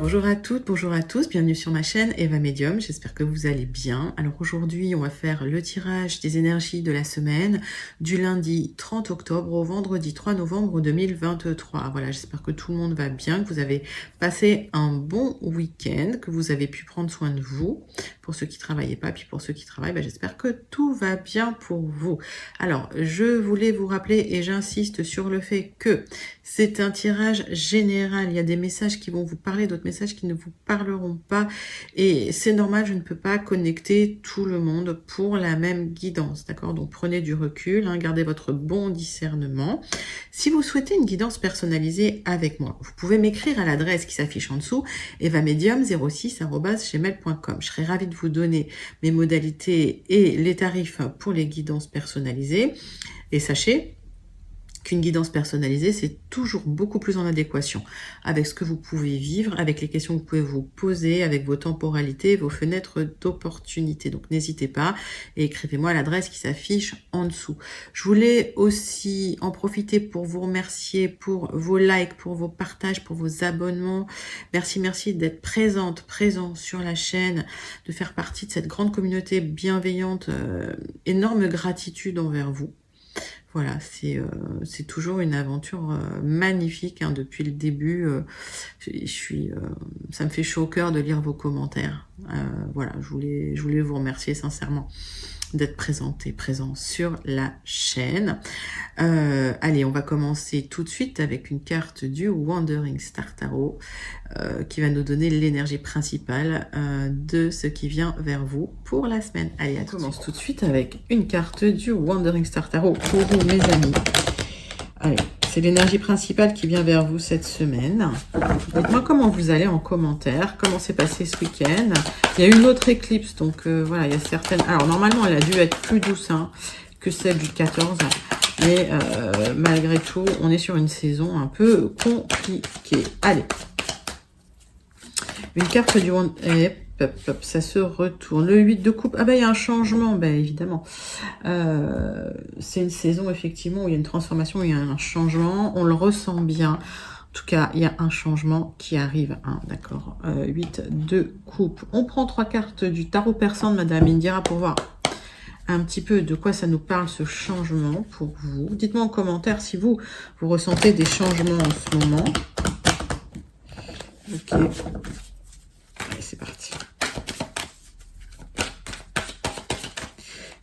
Bonjour à toutes, bonjour à tous, bienvenue sur ma chaîne Eva Medium, j'espère que vous allez bien. Alors aujourd'hui on va faire le tirage des énergies de la semaine du lundi 30 octobre au vendredi 3 novembre 2023. Voilà, j'espère que tout le monde va bien, que vous avez passé un bon week-end, que vous avez pu prendre soin de vous, pour ceux qui ne travaillaient pas, puis pour ceux qui travaillent, j'espère que tout va bien pour vous. Alors je voulais vous rappeler et j'insiste sur le fait que c'est un tirage général, il y a des messages qui vont vous parler, d'autres messages qui ne vous parleront pas et c'est normal, je ne peux pas connecter tout le monde pour la même guidance, d'accord? Donc prenez du recul, gardez votre bon discernement. Si vous souhaitez une guidance personnalisée avec moi, vous pouvez m'écrire à l'adresse qui s'affiche en dessous, evamedium06@gmail.com. Je serai ravie de vous donner mes modalités et les tarifs pour les guidances personnalisées. Et sachez qu'une guidance personnalisée, c'est toujours beaucoup plus en adéquation avec ce que vous pouvez vivre, avec les questions que vous pouvez vous poser, avec vos temporalités, vos fenêtres d'opportunité. Donc n'hésitez pas et écrivez-moi à l'adresse qui s'affiche en dessous. Je voulais aussi en profiter pour vous remercier pour vos likes, pour vos partages, pour vos abonnements. Merci d'être présent sur la chaîne, de faire partie de cette grande communauté bienveillante. Énorme gratitude envers vous. Voilà, c'est toujours une aventure magnifique depuis le début. Ça me fait chaud au cœur de lire vos commentaires. Voilà, je voulais vous remercier sincèrement d'être présent sur la chaîne. Allez, on va commencer tout de suite avec une carte du Wandering Star Tarot qui va nous donner l'énergie principale de ce qui vient vers vous pour la semaine. Allez, on commence tout de suite avec une carte du Wandering Star Tarot pour vous, mes amis. Allez, c'est l'énergie principale qui vient vers vous cette semaine. Dites-moi comment vous allez en commentaire, comment s'est passé ce week-end. Il y a une autre éclipse, donc voilà, il y a certaines... Alors, normalement, elle a dû être plus douce que celle du 14, mais malgré tout, on est sur une saison un peu compliquée. Allez, une carte du Wand... ça se retourne. Le 8 de coupe. Ah il y a un changement, évidemment. C'est une saison, effectivement, où il y a une transformation, où il y a un changement. On le ressent bien. En tout cas, il y a un changement qui arrive. D'accord. 8 de coupe. On prend 3 cartes du tarot persan de Madame Indira pour voir un petit peu de quoi ça nous parle, ce changement pour vous. Dites-moi en commentaire si vous ressentez des changements en ce moment. Ok. Allez, c'est parti.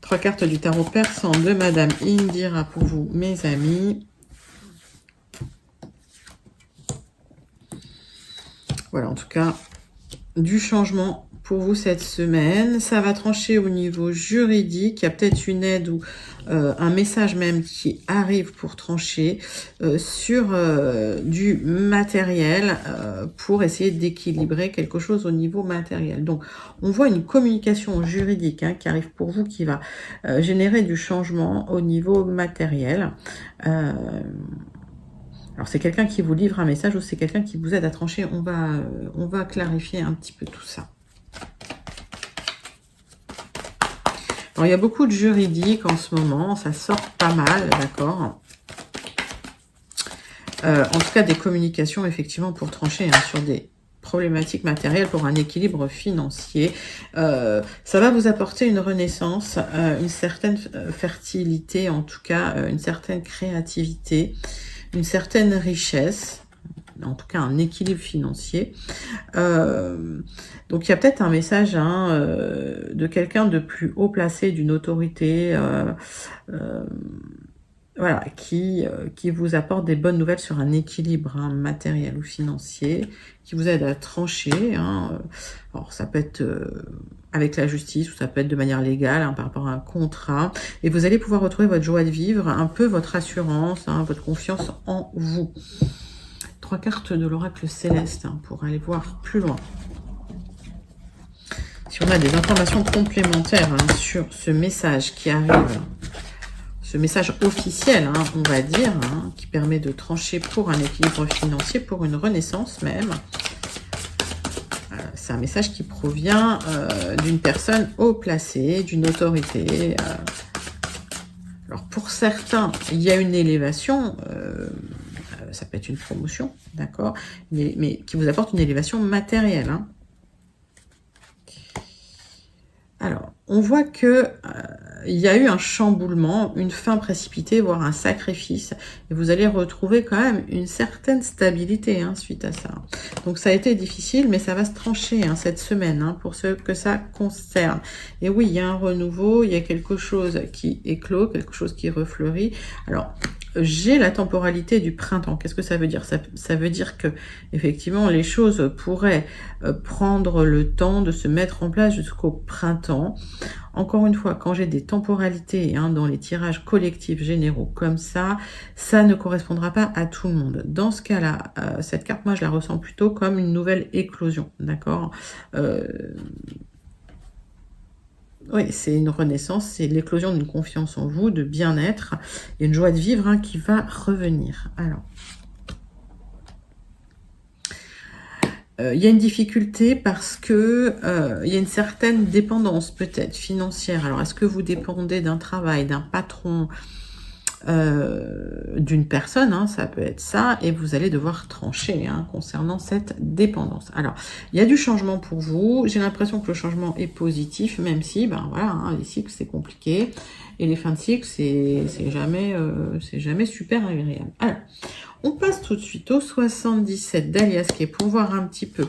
3 cartes du tarot persan de Madame Indira pour vous, mes amis. Voilà, en tout cas, du changement pour vous cette semaine. Ça va trancher au niveau juridique. Il y a peut-être une aide ou un message même qui arrive pour trancher sur du matériel pour essayer d'équilibrer quelque chose au niveau matériel. Donc, on voit une communication juridique qui arrive pour vous qui va générer du changement au niveau matériel. Alors, c'est quelqu'un qui vous livre un message ou c'est quelqu'un qui vous aide à trancher. On va clarifier un petit peu tout ça. Alors, il y a beaucoup de juridique en ce moment. Ça sort pas mal, d'accord. En tout cas, des communications, effectivement, pour trancher sur des problématiques matérielles, pour un équilibre financier. Ça va vous apporter une renaissance, une certaine fertilité, en tout cas, une certaine créativité, une certaine richesse, en tout cas un équilibre financier. Donc il y a peut-être un message de quelqu'un de plus haut placé, d'une autorité, voilà, qui vous apporte des bonnes nouvelles sur un équilibre matériel ou financier, qui vous aide à trancher. Alors ça peut être avec la justice ou ça peut être de manière légale par rapport à un contrat. Et vous allez pouvoir retrouver votre joie de vivre, un peu votre assurance, votre confiance en vous. 3 cartes de l'oracle céleste pour aller voir plus loin. Si on a des informations complémentaires sur ce message qui arrive, ce message officiel, on va dire, qui permet de trancher pour un équilibre financier, pour une renaissance même. C'est un message qui provient d'une personne haut placée, d'une autorité. Alors pour certains, il y a une élévation ça peut être une promotion, d'accord, mais qui vous apporte une élévation matérielle, hein. Alors, on voit que il y a eu un chamboulement, une fin précipitée, voire un sacrifice. Et vous allez retrouver quand même une certaine stabilité hein, suite à ça. Donc ça a été difficile, mais ça va se trancher hein, cette semaine hein, pour ce que ça concerne. Et oui, il y a un renouveau, il y a quelque chose qui éclot, quelque chose qui refleurit. Alors, j'ai la temporalité du printemps. Qu'est-ce que ça veut dire? Ça veut dire que effectivement les choses pourraient prendre le temps de se mettre en place jusqu'au printemps. Encore une fois, quand j'ai des temporalités hein, dans les tirages collectifs généraux comme ça ne correspondra pas à tout le monde. Dans ce cas-là, cette carte, moi, je la ressens plutôt comme une nouvelle éclosion, d'accord Oui, c'est une renaissance, c'est l'éclosion d'une confiance en vous, de bien-être et une joie de vivre hein, qui va revenir. Alors, il y a une difficulté parce que il y a une certaine dépendance peut-être financière. Alors, est-ce que vous dépendez d'un travail, d'un patron, d'une personne, hein, ça peut être ça, et vous allez devoir trancher hein, concernant cette dépendance. Alors, il y a du changement pour vous, j'ai l'impression que le changement est positif, même si, ben voilà, hein, les cycles c'est compliqué, et les fins de cycle c'est jamais super agréable. Alors, on passe tout de suite au 77 d'Aliasqué pour voir un petit peu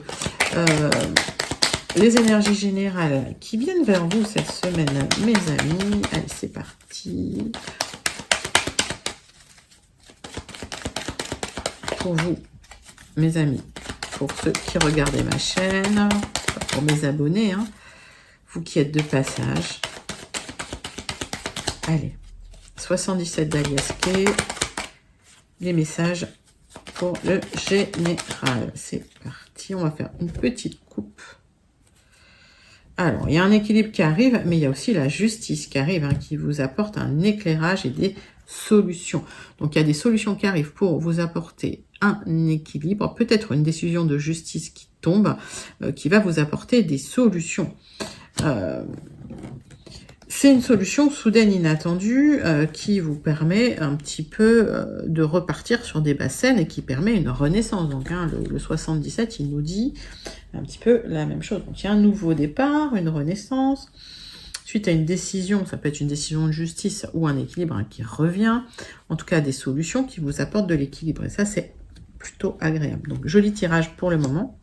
les énergies générales qui viennent vers vous cette semaine, mes amis. Allez, c'est parti. Pour vous, mes amis, pour ceux qui regardaient ma chaîne, pour mes abonnés, hein, vous qui êtes de passage. Allez, 77 d'Aliasqué, les messages pour le général. C'est parti, on va faire une petite coupe. Alors, il y a un équilibre qui arrive, mais il y a aussi la justice qui arrive, hein, qui vous apporte un éclairage et des solutions. Donc, il y a des solutions qui arrivent pour vous apporter un équilibre, peut-être une décision de justice qui tombe, qui va vous apporter des solutions. C'est une solution soudaine inattendue qui vous permet un petit peu de repartir sur des bases saines et qui permet une renaissance. Donc hein, le 77, il nous dit un petit peu la même chose. Donc il y a un nouveau départ, une renaissance. Suite à une décision, ça peut être une décision de justice ou un équilibre hein, qui revient. En tout cas, des solutions qui vous apportent de l'équilibre. Et ça, c'est plutôt agréable. Donc joli tirage pour le moment.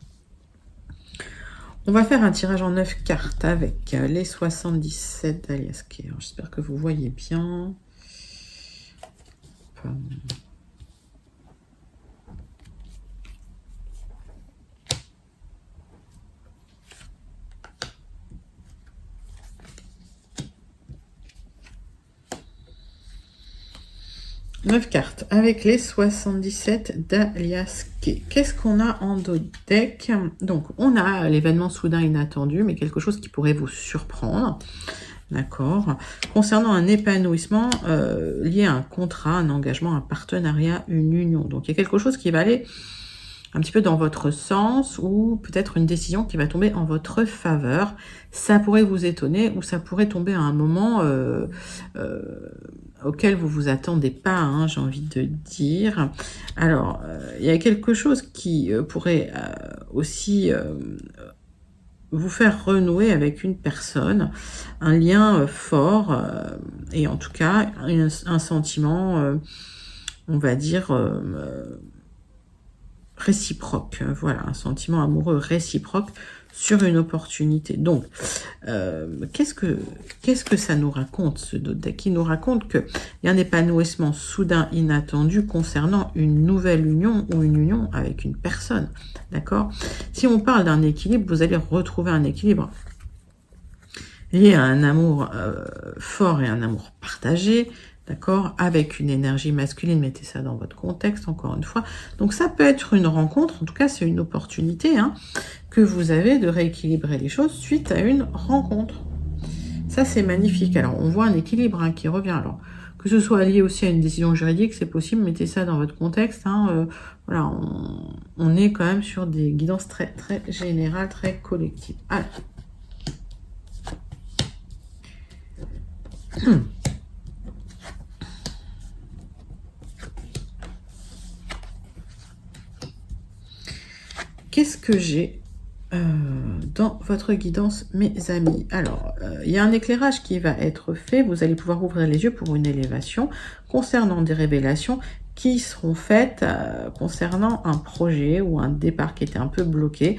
On va faire un tirage en 9 cartes avec les 77 d'Aliasqué. J'espère que vous voyez bien. 9 cartes avec les 77 d'Aliasqué. Qu'est-ce qu'on a en dos de deck? Donc, on a l'événement soudain inattendu, mais quelque chose qui pourrait vous surprendre. D'accord. Concernant un épanouissement lié à un contrat, un engagement, un partenariat, une union. Donc, il y a quelque chose qui va aller un petit peu dans votre sens ou peut-être une décision qui va tomber en votre faveur. Ça pourrait vous étonner ou ça pourrait tomber à un moment auquel vous vous attendez pas, hein, j'ai envie de dire. Alors, il y a quelque chose qui pourrait aussi vous faire renouer avec une personne, un lien fort et en tout cas un sentiment, on va dire, réciproque. Voilà, un sentiment amoureux réciproque sur une opportunité. Donc, qu'est-ce que ça nous raconte, ce deck? Qui nous raconte qu'il y a un épanouissement soudain inattendu concernant une nouvelle union ou une union avec une personne. D'accord? Si on parle d'un équilibre, vous allez retrouver un équilibre lié à un amour fort et un amour partagé. D'accord? Avec une énergie masculine, mettez ça dans votre contexte, encore une fois. Donc, ça peut être une rencontre, en tout cas, c'est une opportunité hein, que vous avez de rééquilibrer les choses suite à une rencontre. Ça, c'est magnifique. Alors, on voit un équilibre hein, qui revient. Alors, que ce soit lié aussi à une décision juridique, c'est possible, mettez ça dans votre contexte. Hein, voilà, on est quand même sur des guidances très, très générales, très collectives. Alors. qu'est-ce que j'ai dans votre guidance, mes amis? Alors, il y a un éclairage qui va être fait. Vous allez pouvoir ouvrir les yeux pour une élévation concernant des révélations qui seront faites concernant un projet ou un départ qui était un peu bloqué,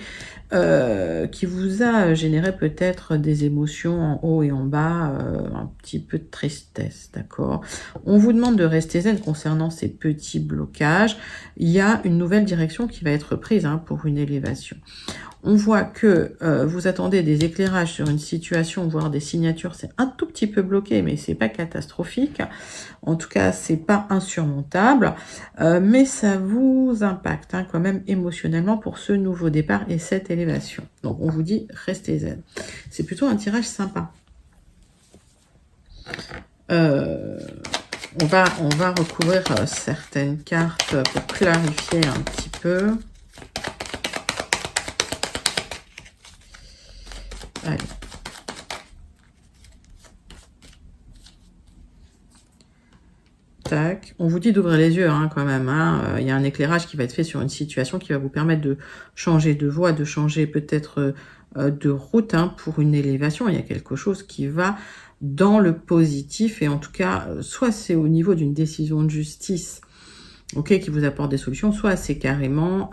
qui vous a généré peut-être des émotions en haut et en bas, un petit peu de tristesse, d'accord? On vous demande de rester zen concernant ces petits blocages. Il y a une nouvelle direction qui va être prise pour une élévation. On voit que vous attendez des éclairages sur une situation, voire des signatures. C'est un tout petit peu bloqué, mais c'est pas catastrophique. En tout cas, c'est pas insurmontable, mais ça vous impacte quand même émotionnellement pour ce nouveau départ et cette élévation. Donc, on vous dit restez zen. C'est plutôt un tirage sympa. On va recouvrir certaines cartes pour clarifier un petit peu. Allez. Tac. On vous dit d'ouvrir les yeux quand même. Il y a un éclairage qui va être fait sur une situation qui va vous permettre de changer de voie, de changer peut-être de route pour une élévation. Il y a quelque chose qui va dans le positif et en tout cas, soit c'est au niveau d'une décision de justice qui vous apporte des solutions, soit c'est carrément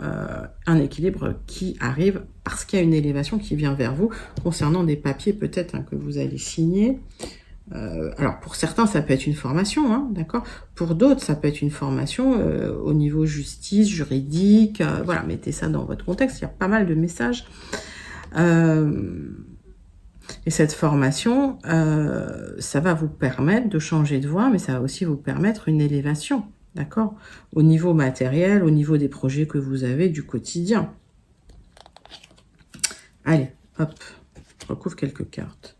un équilibre qui arrive parce qu'il y a une élévation qui vient vers vous concernant des papiers peut-être que vous allez signer. Alors pour certains ça peut être une formation, d'accord. Pour d'autres ça peut être une formation au niveau justice, juridique, voilà, mettez ça dans votre contexte, il y a pas mal de messages. Et cette formation, ça va vous permettre de changer de voie, mais ça va aussi vous permettre une élévation. D'accord? Au niveau matériel, au niveau des projets que vous avez du quotidien. Allez, hop, je recouvre quelques cartes.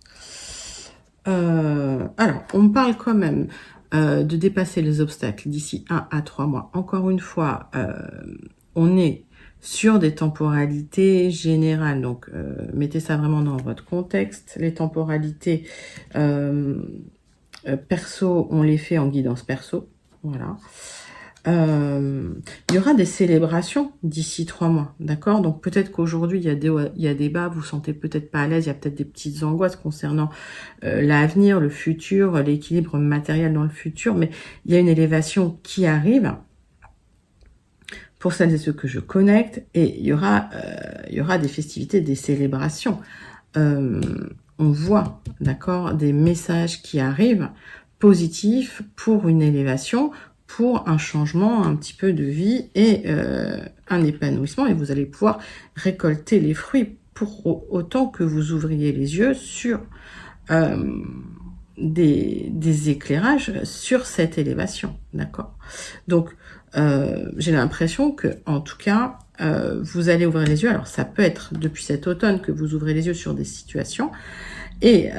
Alors, on me parle quand même de dépasser les obstacles d'ici 1 à 3 mois. Encore une fois, on est sur des temporalités générales. Donc, mettez ça vraiment dans votre contexte. Les temporalités perso, on les fait en guidance perso. Voilà. Il y aura des célébrations d'ici 3 mois, d'accord? Donc peut-être qu'aujourd'hui il y a des bas, vous sentez peut-être pas à l'aise, il y a peut-être des petites angoisses concernant l'avenir, le futur, l'équilibre matériel dans le futur, mais il y a une élévation qui arrive pour celles et ceux que je connecte, et il y aura des festivités, des célébrations. On voit, d'accord, des messages qui arrivent positifs pour une élévation, pour un changement un petit peu de vie et un épanouissement, et vous allez pouvoir récolter les fruits pour autant que vous ouvriez les yeux sur des éclairages sur cette élévation, d'accord. Donc j'ai l'impression que en tout cas vous allez ouvrir les yeux. Alors ça peut être depuis cet automne que vous ouvrez les yeux sur des situations, et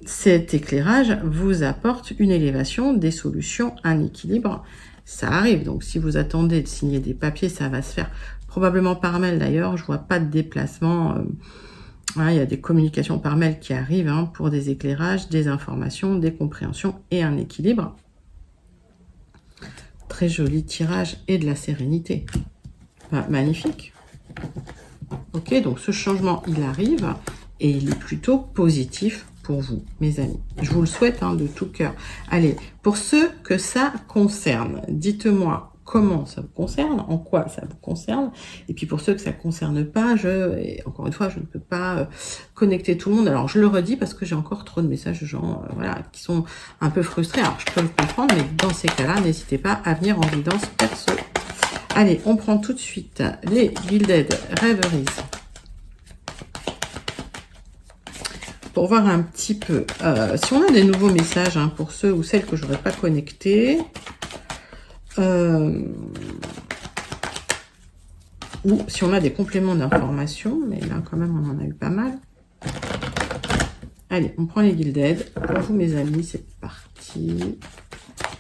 cet éclairage vous apporte une élévation, des solutions, un équilibre. Ça arrive. Donc, si vous attendez de signer des papiers, ça va se faire probablement par mail d'ailleurs. Je vois pas de déplacement. Il y a des communications par mail qui arrivent pour des éclairages, des informations, des compréhensions et un équilibre. Très joli tirage et de la sérénité. Magnifique. Ok, donc ce changement, il arrive. Et il est plutôt positif pour vous, mes amis. Je vous le souhaite de tout cœur. Allez, pour ceux que ça concerne, dites-moi comment ça vous concerne, en quoi ça vous concerne. Et puis pour ceux que ça ne concerne pas, encore une fois, je ne peux pas connecter tout le monde. Alors je le redis parce que j'ai encore trop de messages de gens qui sont un peu frustrés. Alors je peux le comprendre, mais dans ces cas-là, n'hésitez pas à venir en guidance perso. Allez, on prend tout de suite les Gilded Reveries. Pour voir un petit peu si on a des nouveaux messages pour ceux ou celles que je n'aurais pas connectés, ou si on a des compléments d'information, mais là quand même on en a eu pas mal. Allez, on prend les Gilded. Pour vous mes amis, c'est parti.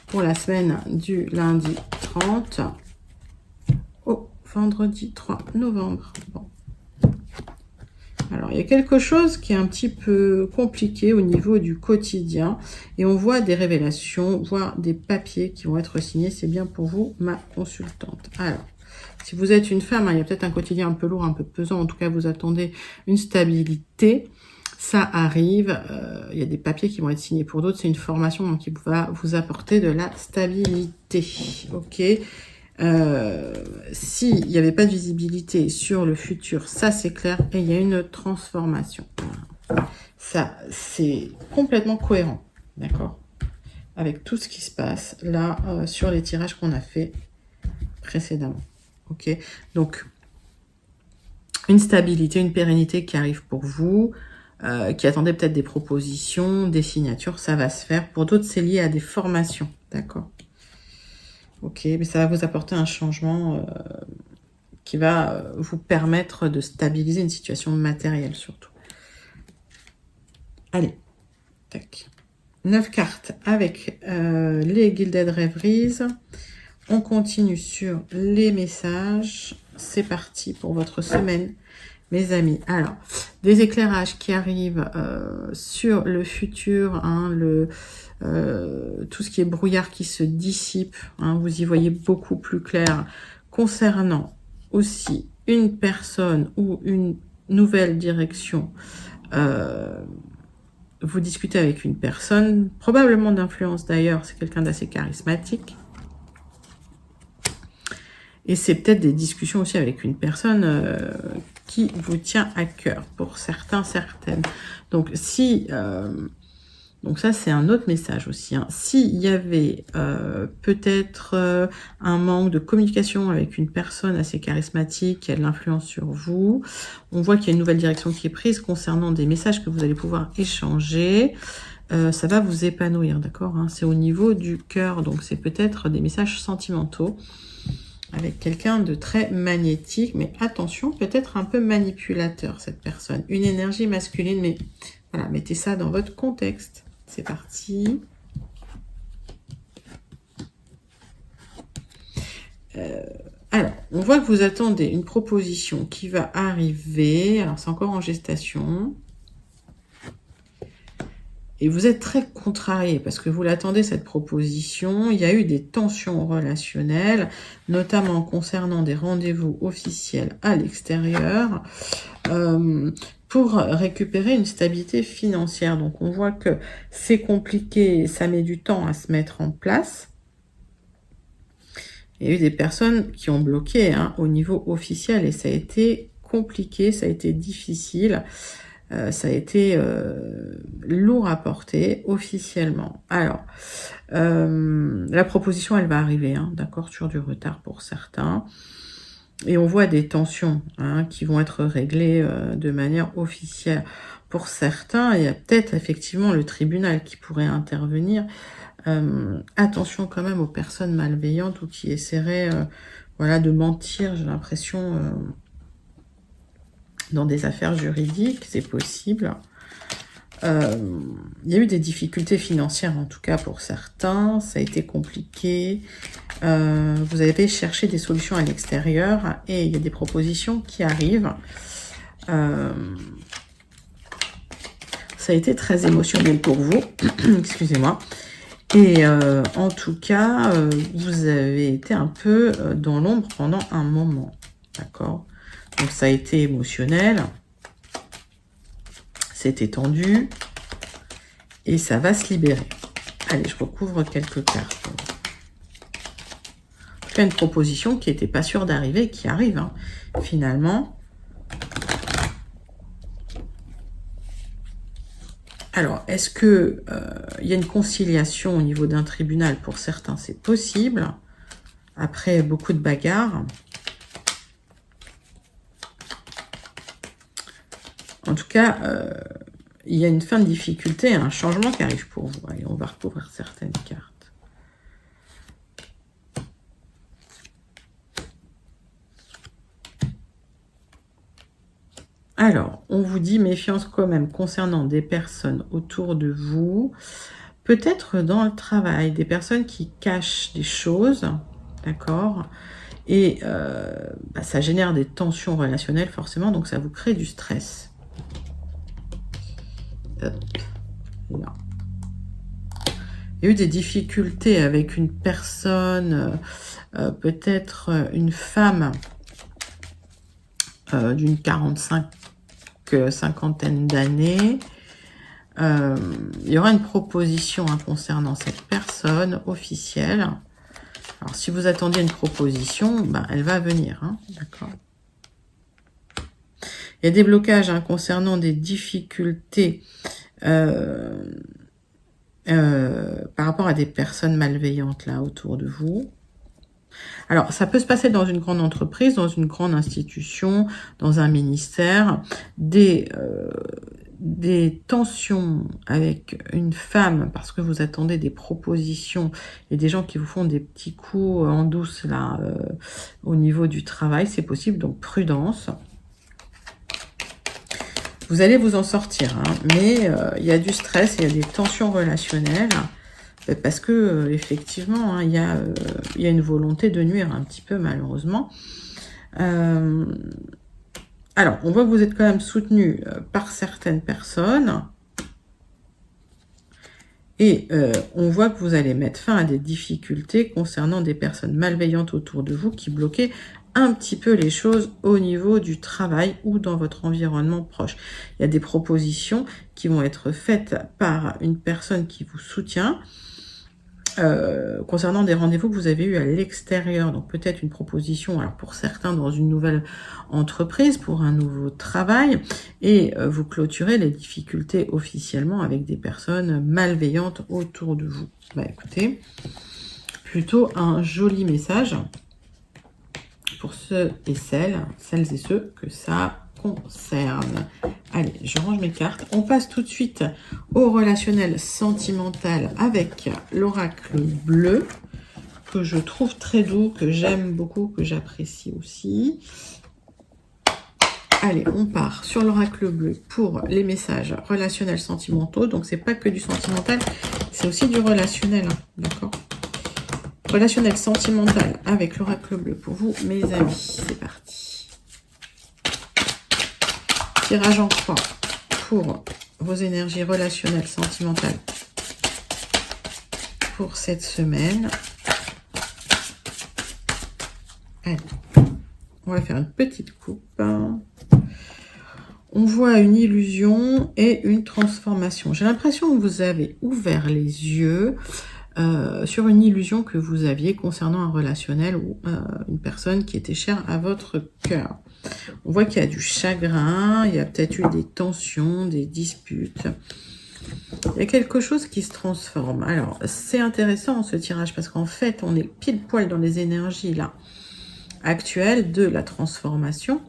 Pour la semaine du lundi 30 au vendredi 3 novembre. Bon. Alors, il y a quelque chose qui est un petit peu compliqué au niveau du quotidien. Et on voit des révélations, voire des papiers qui vont être signés. C'est bien pour vous, ma consultante. Alors, si vous êtes une femme, hein, il y a peut-être un quotidien un peu lourd, un peu pesant. En tout cas, vous attendez une stabilité. Ça arrive. Il y a des papiers qui vont être signés. Pour d'autres, c'est une formation donc, qui va vous apporter de la stabilité. Ok. S'il n'y avait pas de visibilité sur le futur, ça c'est clair, et il y a une transformation. Ça, c'est complètement cohérent, d'accord, avec tout ce qui se passe là sur les tirages qu'on a fait précédemment. Ok, donc une stabilité, une pérennité qui arrive pour vous, qui attendait peut-être des propositions, des signatures, ça va se faire. Pour d'autres, c'est lié à des formations, d'accord. Ok, mais ça va vous apporter un changement qui va vous permettre de stabiliser une situation matérielle surtout. Allez, tac. 9 cartes avec les Gilded Rêveries. On continue sur les messages. C'est parti pour votre semaine, mes amis. Alors, des éclairages qui arrivent sur le futur, hein, tout ce qui est brouillard qui se dissipe, hein, vous y voyez beaucoup plus clair concernant aussi une personne ou une nouvelle direction. Vous discutez avec une personne, probablement d'influence d'ailleurs, c'est quelqu'un d'assez charismatique. Et c'est peut-être des discussions aussi avec une personne qui vous tient à cœur, pour certains, certaines. Donc, donc ça, c'est un autre message aussi. Hein. S'il y avait peut-être un manque de communication avec une personne assez charismatique qui a de l'influence sur vous, on voit qu'il y a une nouvelle direction qui est prise concernant des messages que vous allez pouvoir échanger. Ça va vous épanouir, d'accord, hein. C'est au niveau du cœur, donc c'est peut-être des messages sentimentaux avec quelqu'un de très magnétique, mais attention, peut-être un peu manipulateur, cette personne. Une énergie masculine, mais voilà, mettez ça dans votre contexte. C'est parti. Alors, on voit que vous attendez une proposition qui va arriver. Alors, c'est encore en gestation. Et vous êtes très contrarié parce que vous l'attendez, cette proposition. Il y a eu des tensions relationnelles, notamment concernant des rendez-vous officiels à l'extérieur, pour récupérer une stabilité financière. Donc, on voit que c'est compliqué, ça met du temps à se mettre en place. Il y a eu des personnes qui ont bloqué hein, au niveau officiel et ça a été compliqué, ça a été difficile. Ça a été lourd à porter officiellement. Alors, la proposition, elle va arriver, hein, d'accord, sur du retard pour certains. Et on voit des tensions hein, qui vont être réglées de manière officielle pour certains. Il y a peut-être effectivement le tribunal qui pourrait intervenir. Attention quand même aux personnes malveillantes ou qui essaieraient voilà, de mentir, j'ai l'impression... dans des affaires juridiques, c'est possible. Il y a eu des difficultés financières, en tout cas pour certains. Ça a été compliqué. Vous avez cherché des solutions à l'extérieur et il y a des propositions qui arrivent. Ça a été très émotionnel pour vous. Excusez-moi. Et en tout cas, vous avez été un peu dans l'ombre pendant un moment. D'accord ? Donc, ça a été émotionnel. C'est étendu. Et ça va se libérer. Allez, je recouvre quelques cartes. Je fais une proposition qui n'était pas sûre d'arriver, qui arrive, hein, finalement. Alors, est-ce que il y a une conciliation au niveau d'un tribunal? Pour certains, c'est possible. Après beaucoup de bagarres. En tout cas, il y a une fin de difficulté, un changement qui arrive pour vous. Allez, on va recouvrir certaines cartes. Alors, on vous dit méfiance quand même concernant des personnes autour de vous. Peut-être dans le travail, des personnes qui cachent des choses, d'accord? Et ça génère des tensions relationnelles forcément, donc ça vous crée du stress. Hop, là. Il y a eu des difficultés avec une personne, peut-être une femme d'une 45-cinquantaine d'années. Il y aura une proposition concernant cette personne officielle. Alors, si vous attendiez une proposition, elle va venir, d'accord. Il y a des blocages concernant des difficultés par rapport à des personnes malveillantes là autour de vous. Alors, ça peut se passer dans une grande entreprise, dans une grande institution, dans un ministère, des tensions avec une femme parce que vous attendez des propositions et des gens qui vous font des petits coups en douce là au niveau du travail, c'est possible, donc prudence. Vous allez vous en sortir, mais il y a du stress, il y a des tensions relationnelles parce que effectivement, il y a une volonté de nuire un petit peu malheureusement. Alors, on voit que vous êtes quand même soutenu par certaines personnes. Et on voit que vous allez mettre fin à des difficultés concernant des personnes malveillantes autour de vous qui bloquaient un petit peu les choses au niveau du travail ou dans votre environnement proche. Il y a des propositions qui vont être faites par une personne qui vous soutient concernant des rendez-vous que vous avez eus à l'extérieur. Donc peut-être une proposition, alors pour certains dans une nouvelle entreprise, pour un nouveau travail, et vous clôturez les difficultés officiellement avec des personnes malveillantes autour de vous. Écoutez, plutôt un joli message pour ceux et celles et ceux que ça concerne. Allez, je range mes cartes. On passe tout de suite au relationnel sentimental avec l'oracle bleu, que je trouve très doux, que j'aime beaucoup, que j'apprécie aussi. Allez, on part sur l'oracle bleu pour les messages relationnels sentimentaux. Donc, c'est pas que du sentimental, c'est aussi du relationnel, d'accord ? Relationnel sentimental avec l'oracle bleu pour vous, mes amis. C'est parti. Tirage en croix pour vos énergies relationnelles sentimentales pour cette semaine. Allez, on va faire une petite coupe. On voit une illusion et une transformation. J'ai l'impression que vous avez ouvert les yeux sur une illusion que vous aviez concernant un relationnel ou une personne qui était chère à votre cœur. On voit qu'il y a du chagrin, il y a peut-être eu des tensions, des disputes. Il y a quelque chose qui se transforme. Alors, c'est intéressant ce tirage parce qu'en fait, on est pile poil dans les énergies là actuelles de la transformation.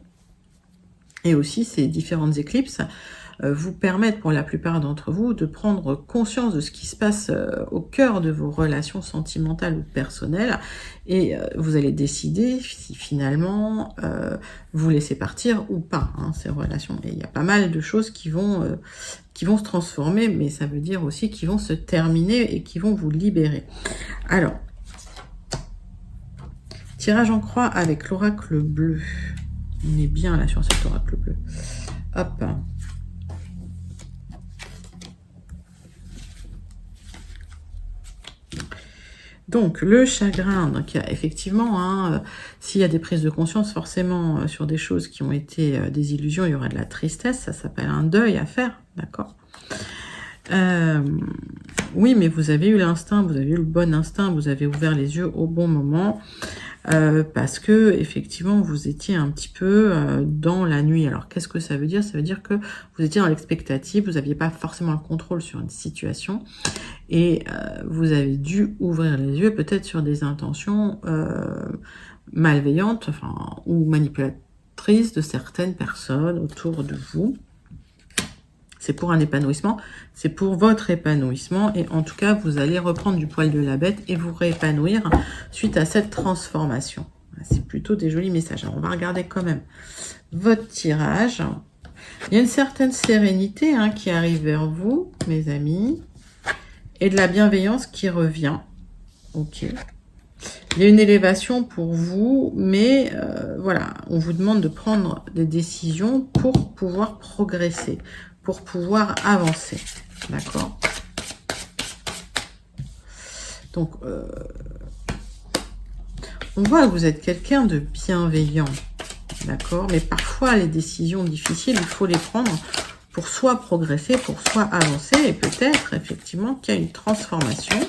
Et aussi, ces différentes éclipses vous permettent pour la plupart d'entre vous de prendre conscience de ce qui se passe au cœur de vos relations sentimentales ou personnelles et vous allez décider si finalement vous laissez partir ou pas ces relations. Et il y a pas mal de choses qui vont se transformer, mais ça veut dire aussi qu'ils vont se terminer et qui vont vous libérer. Alors, tirage en croix avec l'oracle bleu. On est bien là sur cet oracle bleu. Hop. Donc, le chagrin, donc effectivement, s'il y a des prises de conscience, forcément, sur des choses qui ont été des illusions, il y aura de la tristesse, ça s'appelle un deuil à faire, d'accord ? Oui, mais vous avez eu l'instinct, vous avez eu le bon instinct, vous avez ouvert les yeux au bon moment, parce que effectivement vous étiez un petit peu dans la nuit. Alors qu'est-ce que ça veut dire? Ça veut dire que vous étiez dans l'expectative, vous n'aviez pas forcément le contrôle sur une situation et vous avez dû ouvrir les yeux peut-être sur des intentions malveillantes, ou manipulatrices de certaines personnes autour de vous. C'est pour un épanouissement, c'est pour votre épanouissement et en tout cas, vous allez reprendre du poil de la bête et vous réépanouir suite à cette transformation. C'est plutôt des jolis messages. Alors, on va regarder quand même votre tirage. Il y a une certaine sérénité qui arrive vers vous, mes amis, et de la bienveillance qui revient. Ok. Il y a une élévation pour vous, mais voilà, on vous demande de prendre des décisions pour pouvoir progresser. pour pouvoir avancer. D'accord? Donc, on voit que vous êtes quelqu'un de bienveillant. D'accord? Mais parfois, les décisions difficiles, il faut les prendre pour soit progresser, pour soit avancer. Et peut-être, effectivement, qu'il y a une transformation.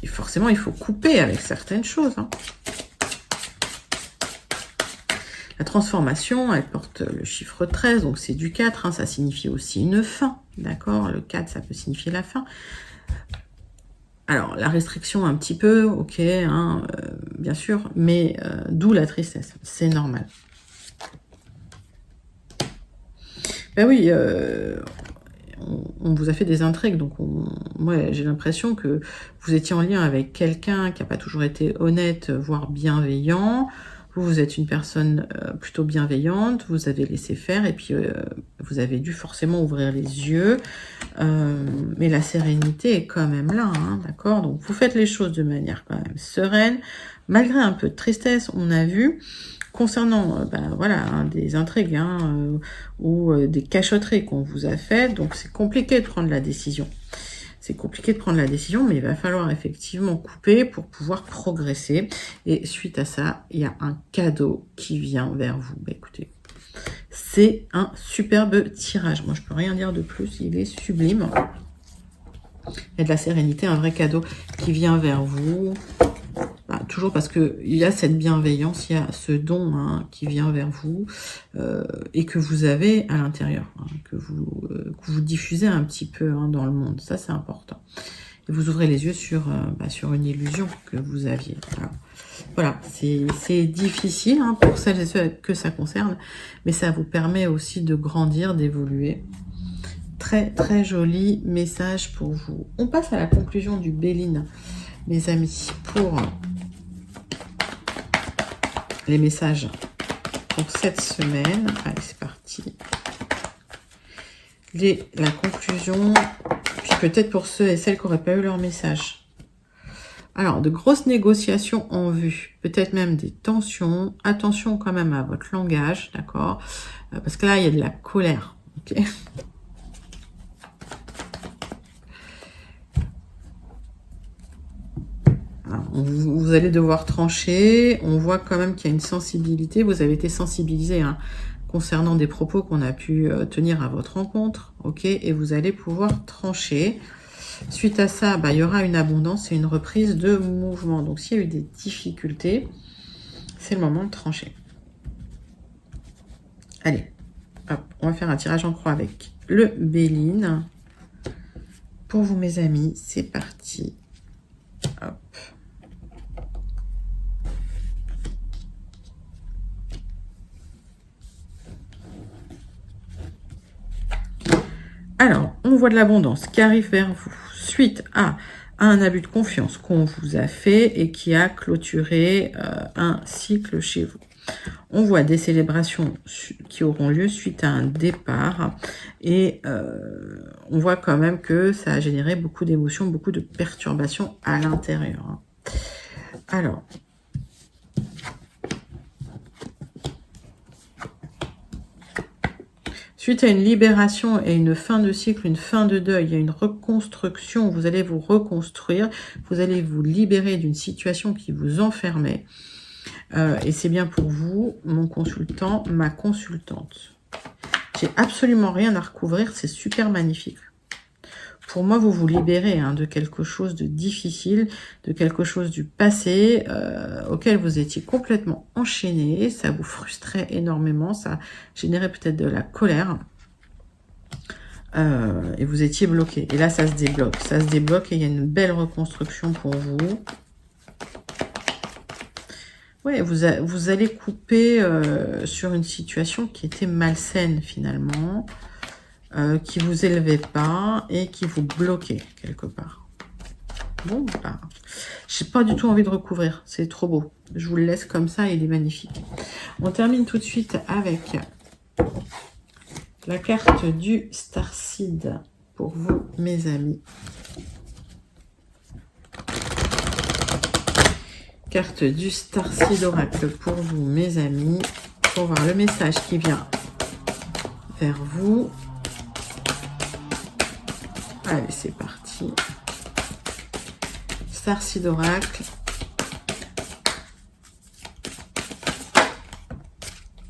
Et forcément, il faut couper avec certaines choses. Hein. La transformation, elle porte le chiffre 13, donc c'est du 4. Hein, ça signifie aussi une fin. D'accord? Le 4, ça peut signifier la fin. Alors, la restriction un petit peu, ok, hein, bien sûr, mais d'où la tristesse, c'est normal. Ben oui, on vous a fait des intrigues, donc moi j'ai l'impression que vous étiez en lien avec quelqu'un qui n'a pas toujours été honnête, voire bienveillant. Vous êtes une personne plutôt bienveillante, vous avez laissé faire et puis vous avez dû forcément ouvrir les yeux. Mais la sérénité est quand même là, hein, d'accord? Donc vous faites les choses de manière quand même sereine, malgré un peu de tristesse, on a vu. Concernant voilà, hein, des intrigues hein, ou des cachotteries qu'on vous a faites, donc c'est compliqué de prendre la décision. C'est compliqué de prendre la décision, mais il va falloir effectivement couper pour pouvoir progresser. Et suite à ça, il y a un cadeau qui vient vers vous. Bah, écoutez, c'est un superbe tirage. Moi, je peux rien dire de plus. Il est sublime. Il y a de la sérénité, un vrai cadeau qui vient vers vous. Bah, toujours parce que il y a cette bienveillance, il y a ce don hein, qui vient vers vous et que vous avez à l'intérieur, hein, que vous diffusez un petit peu hein, dans le monde. Ça, c'est important. Et vous ouvrez les yeux sur une illusion que vous aviez. Voilà, c'est difficile hein, pour celles et ceux que ça concerne, mais ça vous permet aussi de grandir, d'évoluer. Très, très joli message pour vous. On passe à la conclusion du Béline, mes amis, pour les messages pour cette semaine. Allez, c'est parti. La conclusion, puis peut-être pour ceux et celles qui n'auraient pas eu leur message. Alors, de grosses négociations en vue, peut-être même des tensions. Attention quand même à votre langage, d'accord? Parce que là, il y a de la colère, ok? Vous allez devoir trancher. On voit quand même qu'il y a une sensibilité. Vous avez été sensibilisé hein, concernant des propos qu'on a pu tenir à votre rencontre. Ok, et vous allez pouvoir trancher. Suite à ça, il y aura une abondance et une reprise de mouvement. Donc, s'il y a eu des difficultés, c'est le moment de trancher. Allez, hop, on va faire un tirage en croix avec le Béline. Pour vous, mes amis, c'est parti. Hop. Alors, on voit de l'abondance qui arrive vers vous suite à un abus de confiance qu'on vous a fait et qui a clôturé un cycle chez vous. On voit des célébrations qui auront lieu suite à un départ et on voit quand même que ça a généré beaucoup d'émotions, beaucoup de perturbations à l'intérieur. Alors, suite à une libération et une fin de cycle, une fin de deuil, il y a une reconstruction, vous allez vous reconstruire, vous allez vous libérer d'une situation qui vous enfermait. Et c'est bien pour vous, mon consultant, ma consultante. J'ai absolument rien à recouvrir, c'est super magnifique. Pour moi, vous vous libérez hein, de quelque chose de difficile, de quelque chose du passé auquel vous étiez complètement enchaîné. Ça vous frustrait énormément, ça générait peut-être de la colère. Et vous étiez bloqué. Et là, ça se débloque. Ça se débloque et il y a une belle reconstruction pour vous. Ouais, vous allez couper sur une situation qui était malsaine finalement. Qui vous élevait pas et qui vous bloquait quelque part. Bon, j'ai pas du tout envie de recouvrir, c'est trop beau. Je vous le laisse comme ça, il est magnifique. On termine tout de suite avec la carte du Starseed pour vous, mes amis. Carte du Starseed Oracle pour vous, mes amis. pour voir le message qui vient vers vous. Allez, c'est parti. Starseed Oracle.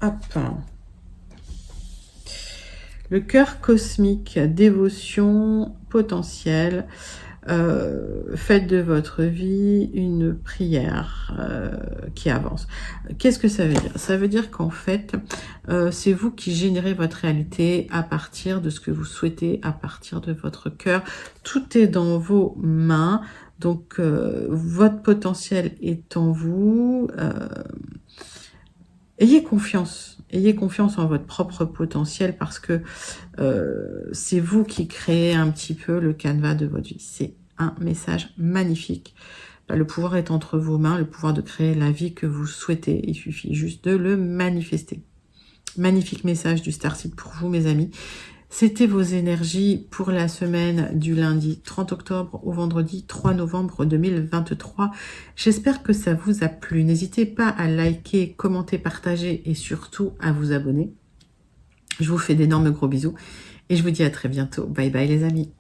Hop. Le cœur cosmique, dévotion potentielle. Faites de votre vie une prière qui avance. Qu'est-ce que ça veut dire? Ça veut dire qu'en fait, c'est vous qui générez votre réalité à partir de ce que vous souhaitez, à partir de votre cœur. Tout est dans vos mains. Donc, votre potentiel est en vous. Ayez confiance en votre propre potentiel parce que c'est vous qui créez un petit peu le canevas de votre vie. C'est un message magnifique. Le pouvoir est entre vos mains, le pouvoir de créer la vie que vous souhaitez. Il suffit juste de le manifester. Magnifique message du Starseed pour vous, mes amis. C'était vos énergies pour la semaine du lundi 30 octobre au vendredi 3 novembre 2023. J'espère que ça vous a plu. N'hésitez pas à liker, commenter, partager et surtout à vous abonner. Je vous fais d'énormes gros bisous et je vous dis à très bientôt. Bye bye les amis.